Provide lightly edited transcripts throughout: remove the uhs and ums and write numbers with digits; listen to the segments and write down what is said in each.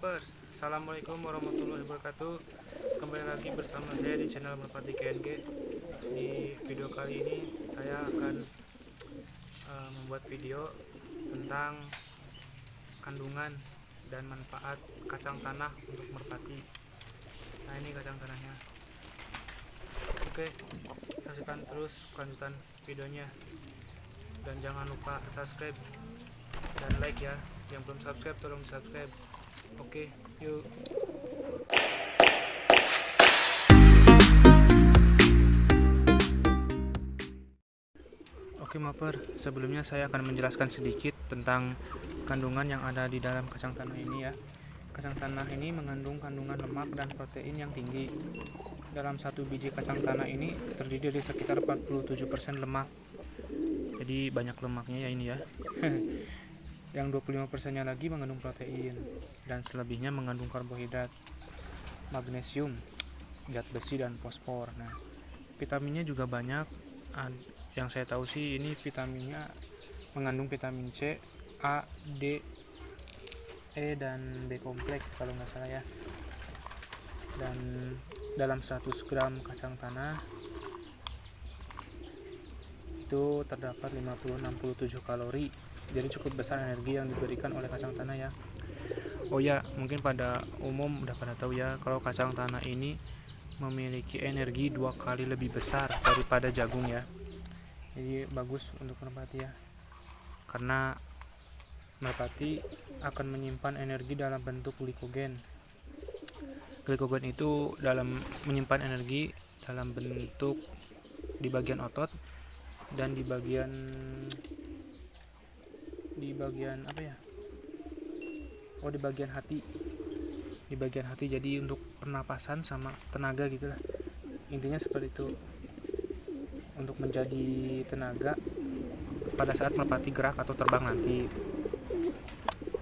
Mapers, Assalamualaikum warahmatullahi wabarakatuh. Kembali lagi bersama saya di channel Merpati KNG. Di video kali ini saya akan membuat video tentang kandungan dan manfaat kacang tanah untuk merpati. Nah, ini kacang tanahnya. Oke, saksikan terus kelanjutan videonya, dan jangan lupa subscribe dan like ya. Yang belum subscribe tolong subscribe. Oke, yuk. Oke Maper, sebelumnya saya akan menjelaskan sedikit tentang kandungan yang ada di dalam kacang tanah ini ya. Kacang tanah ini mengandung kandungan lemak dan protein yang tinggi. Dalam satu biji kacang tanah ini terdiri dari sekitar 47% lemak. Jadi banyak lemaknya ya ini ya. Yang 25%-nya lagi mengandung protein, dan selebihnya mengandung karbohidrat, magnesium, zat besi, dan fosfor. Nah, vitaminnya juga banyak. Yang saya tahu sih ini vitaminnya mengandung vitamin C, A, D, E, dan B kompleks kalau nggak salah ya. Dan dalam 100 gram kacang tanah itu terdapat 50-67 kalori. Jadi cukup besar energi yang diberikan oleh kacang tanah ya. Oh ya, mungkin pada umum udah pada tahu ya kalau kacang tanah ini memiliki energi 2 kali lebih besar daripada jagung ya. Jadi bagus untuk merpati ya, karena merpati akan menyimpan energi dalam bentuk glikogen. Glikogen itu menyimpan energi dalam bentuk di bagian otot dan di bagian apa ya? Oh, di bagian hati. Di bagian hati, jadi untuk pernapasan sama tenaga gitulah. Intinya seperti itu. Untuk menjadi tenaga pada saat merpati gerak atau terbang nanti.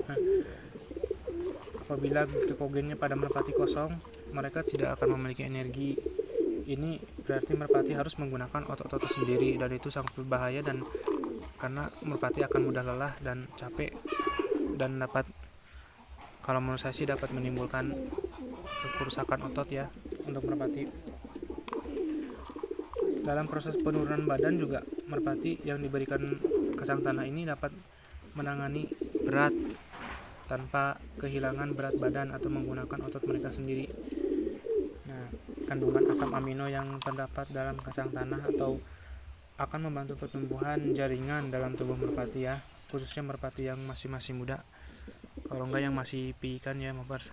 Nah, apabila glikogennya pada merpati kosong, mereka tidak akan memiliki energi. Ini berarti merpati harus menggunakan otot-otot sendiri, dan itu sangat berbahaya, dan karena merpati akan mudah lelah dan capek, dan kalau menurut saya sih dapat menimbulkan kerusakan otot ya untuk merpati. Dalam proses penurunan badan juga merpati yang diberikan kacang tanah ini dapat menangani berat tanpa kehilangan berat badan atau menggunakan otot mereka sendiri. Nah, kandungan asam amino yang terdapat dalam kacang tanah akan membantu pertumbuhan jaringan dalam tubuh merpati ya, khususnya merpati yang masih muda. Kalau enggak yang masih piikan ya Mapers.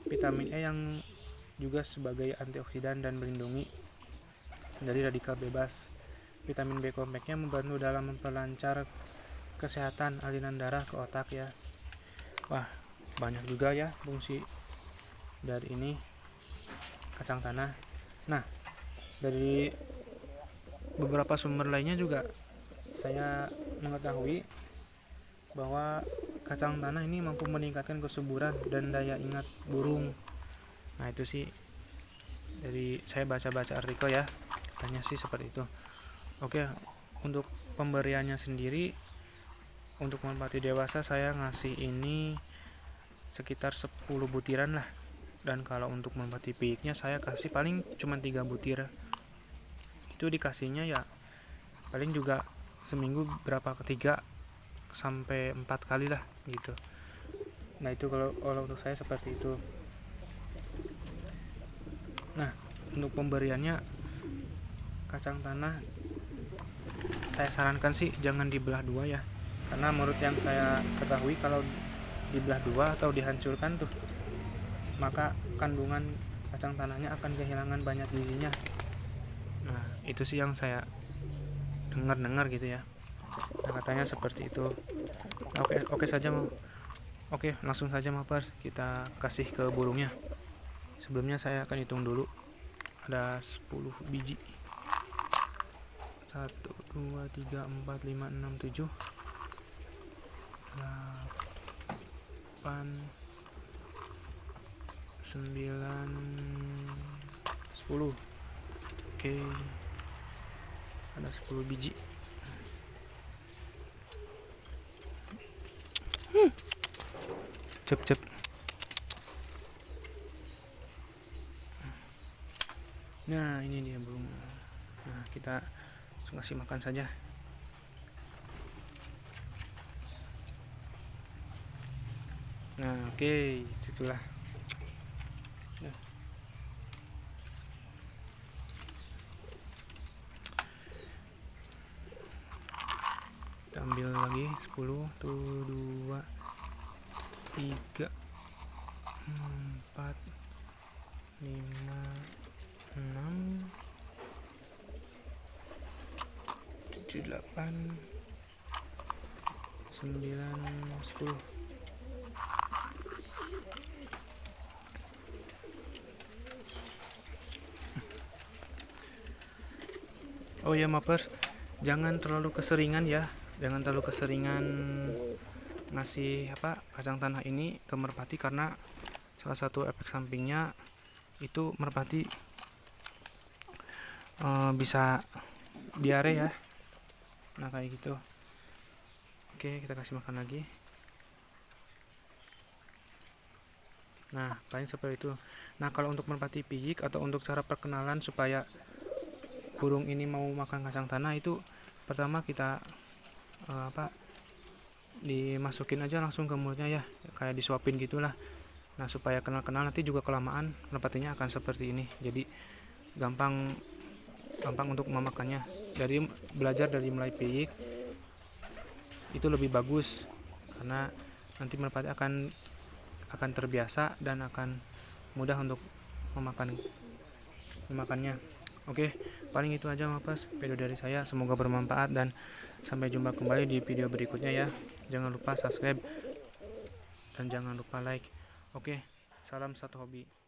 Vitamin E yang juga sebagai antioksidan dan melindungi dari radikal bebas. Vitamin B kompleksnya membantu dalam memperlancar kesehatan aliran darah ke otak ya. Wah, banyak juga ya fungsi dari ini kacang tanah. Nah, dari beberapa sumber lainnya juga saya mengetahui bahwa kacang tanah ini mampu meningkatkan kesuburan dan daya ingat burung. Nah, itu sih dari saya baca-baca artikel ya, katanya sih seperti itu. Oke, untuk pemberiannya sendiri untuk merpati dewasa saya ngasih ini sekitar 10 butiran lah, dan kalau untuk merpati piiknya saya kasih paling cuma 3 butir. Itu dikasihnya ya paling juga seminggu berapa, 3 sampai 4 kali lah gitu. Nah, itu kalau untuk saya seperti itu. Nah, untuk pemberiannya kacang tanah saya sarankan sih jangan dibelah dua ya, karena menurut yang saya ketahui kalau dibelah dua atau dihancurkan tuh, maka kandungan kacang tanahnya akan kehilangan banyak gizinya. Nah, itu sih yang saya dengar gitu ya. Nah, katanya seperti itu. Nah, oke, langsung saja Mapers, kita kasih ke burungnya. Sebelumnya saya akan hitung dulu. Ada 10 biji. 1, 2, 3, 4, 5, 6, 7, 8, 9, 10. Oke, ada 10 biji. cep cep. Nah ini dia burung. Nah kita langsung kasih makan saja. Nah oke, itulah. Nah. Kita ambil lagi 10 tuh, 2 3 4 5 6 7 8 9 10. Oh ya mapers, jangan terlalu keseringan ya, jangan terlalu keseringan ngasih kacang tanah ini ke merpati, karena salah satu efek sampingnya itu merpati bisa diare ya. Nah kayak gitu. Oke, kita kasih makan lagi. Nah paling seperti itu. Nah kalau untuk merpati piyik atau untuk cara perkenalan supaya burung ini mau makan kacang tanah, itu pertama kita dimasukin aja langsung ke mulutnya ya, kayak disuapin gitulah. Nah supaya kenal-kenal, nanti juga kelamaan merpatinya akan seperti ini, jadi gampang untuk memakannya. Dari belajar dari mulai piyik itu lebih bagus, karena nanti merpati akan terbiasa dan akan mudah untuk memakannya. Oke, paling itu aja Mapas video dari saya, semoga bermanfaat dan sampai jumpa kembali di video berikutnya ya. Jangan lupa subscribe dan jangan lupa like. Oke, salam satu hobi.